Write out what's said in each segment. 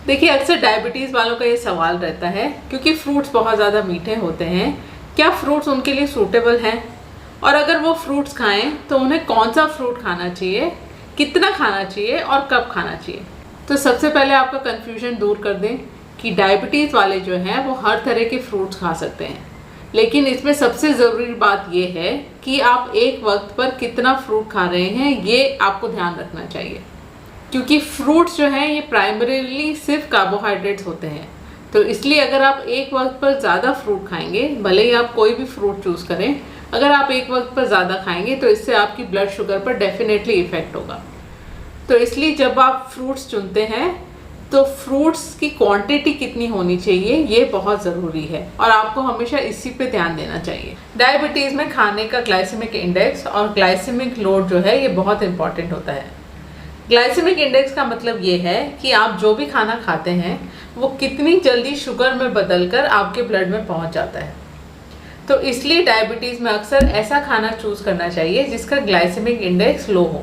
देखिए, अक्सर डायबिटीज़ वालों का ये सवाल रहता है क्योंकि फ्रूट्स बहुत ज़्यादा मीठे होते हैं, क्या फ्रूट्स उनके लिए सूटेबल हैं? और अगर वो फ्रूट्स खाएं तो उन्हें कौन सा फ्रूट खाना चाहिए, कितना खाना चाहिए और कब खाना चाहिए? तो सबसे पहले आपका कन्फ्यूजन दूर कर दें कि डायबिटीज़ वाले जो हैं वो हर तरह के फ्रूट्स खा सकते हैं, लेकिन इसमें सबसे ज़रूरी बात ये है कि आप एक वक्त पर कितना फ्रूट खा रहे हैं, ये आपको ध्यान रखना चाहिए। क्योंकि फ्रूट्स जो हैं ये प्राइमरीली सिर्फ कार्बोहाइड्रेट्स होते हैं, तो इसलिए अगर आप एक वक्त पर ज़्यादा फ्रूट खाएंगे, भले ही आप कोई भी फ्रूट चूज़ करें, अगर आप एक वक्त पर ज़्यादा खाएंगे तो इससे आपकी ब्लड शुगर पर डेफिनेटली इफ़ेक्ट होगा। तो इसलिए जब आप फ्रूट्स चुनते हैं तो फ्रूट्स की क्वांटिटी कितनी होनी चाहिए ये बहुत ज़रूरी है और आपको हमेशा इसी पे ध्यान देना चाहिए। डायबिटीज़ में खाने का ग्लाइसेमिक इंडेक्स और ग्लाइसेमिक लोड जो है ये बहुत इंपॉर्टेंट होता है। ग्लाइसेमिक इंडेक्स का मतलब ये है कि आप जो भी खाना खाते हैं वो कितनी जल्दी शुगर में बदलकर आपके ब्लड में पहुंच जाता है। तो इसलिए डायबिटीज़ में अक्सर ऐसा खाना चूज़ करना चाहिए जिसका ग्लाइसेमिक इंडेक्स लो हो।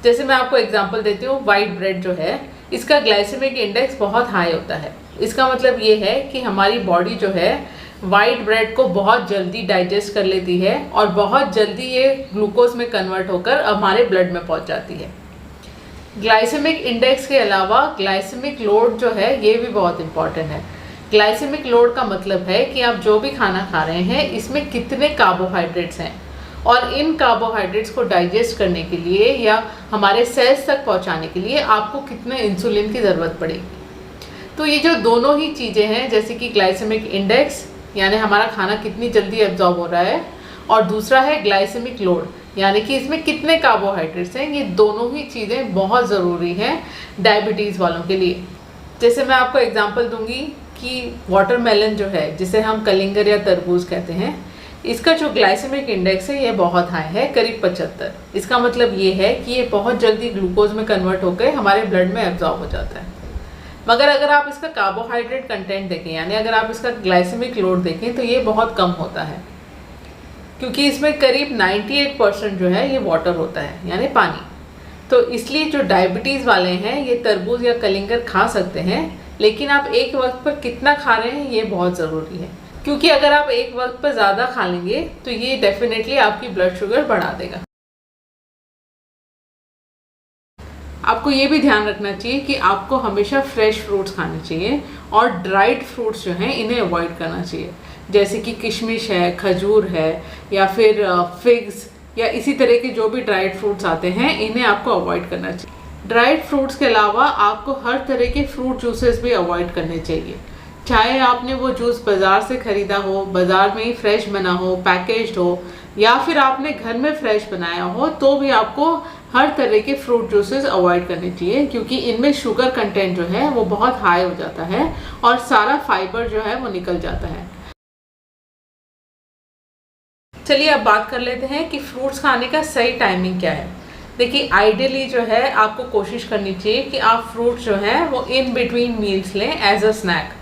जैसे मैं आपको एग्जांपल देती हूँ, वाइट ब्रेड जो है इसका ग्लाइसेमिक इंडेक्स बहुत हाई होता है। इसका मतलब ये है कि हमारी बॉडी जो है वाइट ब्रेड को बहुत जल्दी डाइजेस्ट कर लेती है और बहुत जल्दी ये ग्लूकोज में कन्वर्ट होकर हमारे ब्लड में पहुँच जाती है। ग्लाइसेमिक इंडेक्स के अलावा ग्लाइसेमिक लोड जो है ये भी बहुत इंपॉर्टेंट है। ग्लाइसेमिक लोड का मतलब है कि आप जो भी खाना खा रहे हैं इसमें कितने कार्बोहाइड्रेट्स हैं और इन कार्बोहाइड्रेट्स को डाइजेस्ट करने के लिए या हमारे सेल्स तक पहुंचाने के लिए आपको कितने इंसुलिन की ज़रूरत पड़ेगी। तो ये जो दोनों ही चीज़ें हैं, जैसे कि ग्लाइसेमिक इंडेक्स यानी हमारा खाना कितनी जल्दी एब्जॉर्ब हो रहा है और दूसरा है ग्लाइसेमिक लोड यानी कि इसमें कितने कार्बोहाइड्रेट्स हैं, ये दोनों ही चीज़ें बहुत ज़रूरी हैं डायबिटीज़ वालों के लिए। जैसे मैं आपको एग्जांपल दूंगी कि वाटरमेलन जो है, जिसे हम कलिंगर या तरबूज कहते हैं, इसका जो ग्लाइसेमिक इंडेक्स है ये बहुत हाई है, करीब 75। इसका मतलब ये है कि ये बहुत जल्दी ग्लूकोज में कन्वर्ट होकर हमारे ब्लड में एब्जॉर्ब हो जाता है। मगर अगर आप इसका कार्बोहाइड्रेट कंटेंट देखें यानी अगर आप इसका ग्लाइसेमिक लोड देखें तो ये बहुत कम होता है, क्योंकि इसमें करीब 98% जो है ये वाटर होता है यानी पानी। तो इसलिए जो डायबिटीज़ वाले हैं ये तरबूज या कलिंगर खा सकते हैं, लेकिन आप एक वक्त पर कितना खा रहे हैं ये बहुत ज़रूरी है, क्योंकि अगर आप एक वक्त पर ज़्यादा खा लेंगे तो ये डेफिनेटली आपकी ब्लड शुगर बढ़ा देगा। आपको ये भी ध्यान रखना चाहिए कि आपको हमेशा फ्रेश फ्रूट्स खाने चाहिए और ड्राइड फ्रूट्स जो हैं इन्हें अवॉइड करना चाहिए, जैसे कि किशमिश है, खजूर है या फिर फिग्स या इसी तरह के जो भी ड्राइड फ्रूट्स आते हैं इन्हें आपको अवॉइड करना चाहिए। ड्राइड फ्रूट्स के अलावा आपको हर तरह के फ्रूट जूसेस भी अवॉइड करने चाहिए, चाहे आपने वो जूस बाज़ार से ख़रीदा हो, बाज़ार में ही फ्रेश बना हो, पैकेज्ड हो, या फिर आपने घर में फ्रेश बनाया हो, तो भी आपको हर तरह के फ्रूट जूसेस अवॉइड करने चाहिए, क्योंकि इनमें शुगर कंटेंट जो है वो बहुत हाई हो जाता है और सारा फाइबर जो है वो निकल जाता है। चलिए अब बात कर लेते हैं कि फ्रूट्स खाने का सही टाइमिंग क्या है। देखिए, आइडियली जो है आपको कोशिश करनी चाहिए कि आप फ्रूट्स जो हैं वो इन बिटवीन मील्स लें एज अ स्नैक।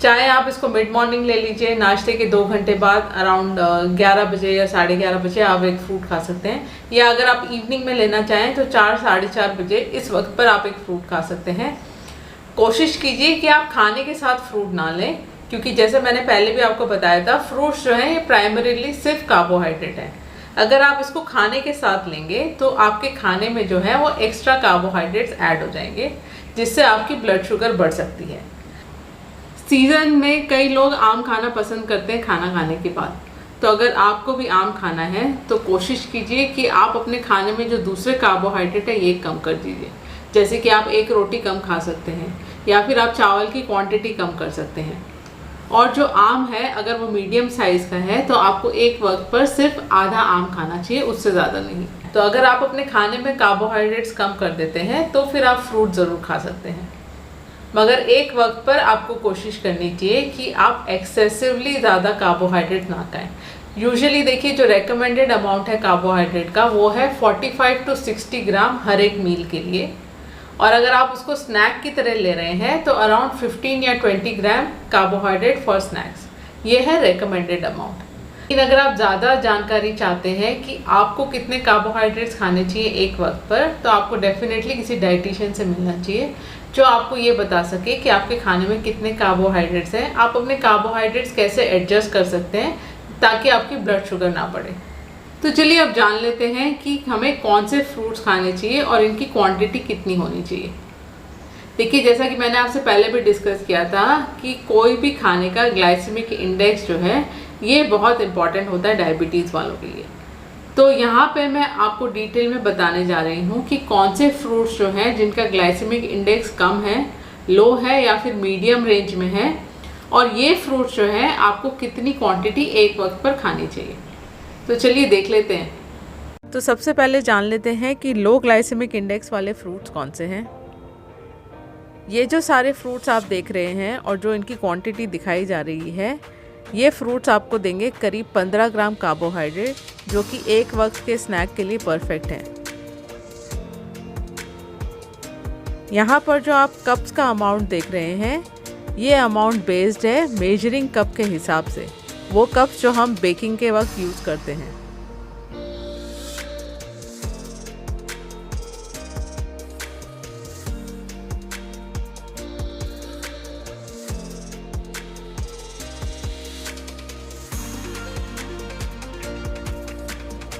चाहे आप इसको मिड मॉर्निंग ले लीजिए, नाश्ते के 2 घंटे बाद अराउंड 11 बजे या 11:30 बजे आप एक फ्रूट खा सकते हैं, या अगर आप इवनिंग में लेना चाहें तो 4 साढ़े 4 बजे इस वक्त पर आप एक फ्रूट खा सकते हैं। कोशिश कीजिए कि आप खाने के साथ फ्रूट ना लें, क्योंकि जैसे मैंने पहले भी आपको बताया था, फ्रूट्स जो हैं ये प्राइमरीली सिर्फ कार्बोहाइड्रेट है। अगर आप इसको खाने के साथ लेंगे तो आपके खाने में जो है वो एक्स्ट्रा कार्बोहाइड्रेट्स ऐड हो जाएंगे, जिससे आपकी ब्लड शुगर बढ़ सकती है। सीज़न में कई लोग आम खाना पसंद करते हैं खाना खाने के बाद, तो अगर आपको भी आम खाना है तो कोशिश कीजिए कि आप अपने खाने में जो दूसरे कार्बोहाइड्रेट है ये कम कर दीजिए। जैसे कि आप एक रोटी कम खा सकते हैं या फिर आप चावल की क्वांटिटी कम कर सकते हैं। और जो आम है अगर वो मीडियम साइज़ का है तो आपको एक वक्त पर सिर्फ आधा आम खाना चाहिए, उससे ज़्यादा नहीं। तो अगर आप अपने खाने में कार्बोहाइड्रेट्स कम कर देते हैं तो फिर आप फ्रूट ज़रूर खा सकते हैं, मगर एक वक्त पर आपको कोशिश करनी चाहिए कि आप एक्सेसिवली ज़्यादा कार्बोहाइड्रेट ना खाएं। यूजुअली देखिए, जो रेकमेंडेड अमाउंट है कार्बोहाइड्रेट का वो है 45 to 60 ग्राम हर एक मील के लिए, और अगर आप उसको स्नैक की तरह ले रहे हैं तो अराउंड 15 या 20 ग्राम कार्बोहाइड्रेट फॉर स्नैक्स, ये है रेकमेंडेड अमाउंट। लेकिन अगर आप ज़्यादा जानकारी चाहते हैं कि आपको कितने कार्बोहाइड्रेट्स खाने चाहिए एक वक्त पर, तो आपको डेफिनेटली किसी डाइटिशियन से मिलना चाहिए जो आपको ये बता सके कि आपके खाने में कितने कार्बोहाइड्रेट्स हैं, आप अपने कार्बोहाइड्रेट्स कैसे एडजस्ट कर सकते हैं ताकि आपकी ब्लड शुगर ना बढ़े। तो चलिए अब जान लेते हैं कि हमें कौन से फ्रूट्स खाने चाहिए और इनकी क्वांटिटी कितनी होनी चाहिए। देखिए, जैसा कि मैंने आपसे पहले भी डिस्कस किया था कि कोई भी खाने का ग्लाइसेमिक इंडेक्स जो है ये बहुत इंपॉर्टेंट होता है डायबिटीज़ वालों के लिए। तो यहाँ पे मैं आपको डिटेल में बताने जा रही हूँ कि कौन से फ्रूट्स जो हैं जिनका ग्लाइसेमिक इंडेक्स कम है, लो है या फिर मीडियम रेंज में है, और ये फ्रूट्स जो हैं आपको कितनी क्वांटिटी एक वक्त पर खानी चाहिए। तो चलिए देख लेते हैं। तो सबसे पहले जान लेते हैं कि लो ग्लाइसेमिक इंडेक्स वाले फ्रूट्स कौन से हैं। ये जो सारे फ्रूट्स आप देख रहे हैं और जो इनकी क्वांटिटी दिखाई जा रही है, ये फ्रूट्स आपको देंगे करीब 15 ग्राम कार्बोहाइड्रेट, जो कि एक वक्त के स्नैक के लिए परफेक्ट हैं। यहाँ पर जो आप कप्स का अमाउंट देख रहे हैं, ये अमाउंट बेस्ड है मेजरिंग कप के हिसाब से, वो कप्स जो हम बेकिंग के वक्त यूज़ करते हैं।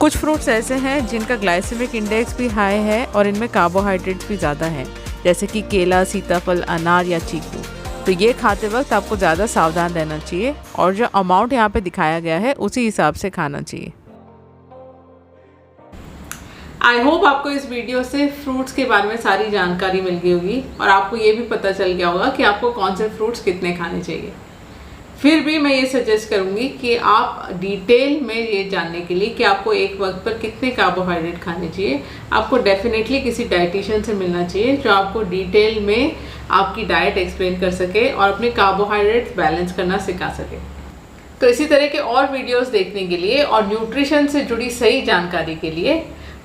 कुछ फ्रूट्स ऐसे हैं जिनका ग्लाइसेमिक इंडेक्स भी हाई है और इनमें कार्बोहाइड्रेट्स भी ज़्यादा हैं, जैसे कि केला, सीताफल, अनार या चीकू। तो ये खाते वक्त आपको ज़्यादा सावधान रहना चाहिए और जो अमाउंट यहाँ पे दिखाया गया है उसी हिसाब से खाना चाहिए। आई होप आपको इस वीडियो से फ्रूट्स के बारे में सारी जानकारी मिल गई होगी और आपको ये भी पता चल गया होगा कि आपको कौन से फ्रूट्स कितने खाने चाहिए। फिर भी मैं ये सजेस्ट करूँगी कि आप डिटेल में ये जानने के लिए कि आपको एक वक्त पर कितने कार्बोहाइड्रेट खाने चाहिए, आपको डेफिनेटली किसी डाइटिशियन से मिलना चाहिए जो आपको डिटेल में आपकी डाइट एक्सप्लेन कर सके और अपने कार्बोहाइड्रेट्स बैलेंस करना सिखा सके। तो इसी तरह के और वीडियोस देखने के लिए और न्यूट्रिशन से जुड़ी सही जानकारी के लिए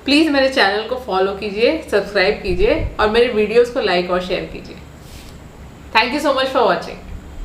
प्लीज़ मेरे चैनल को फॉलो कीजिए, सब्सक्राइब कीजिए और मेरे वीडियोज़ को लाइक और शेयर कीजिए। Thank you so much for watching.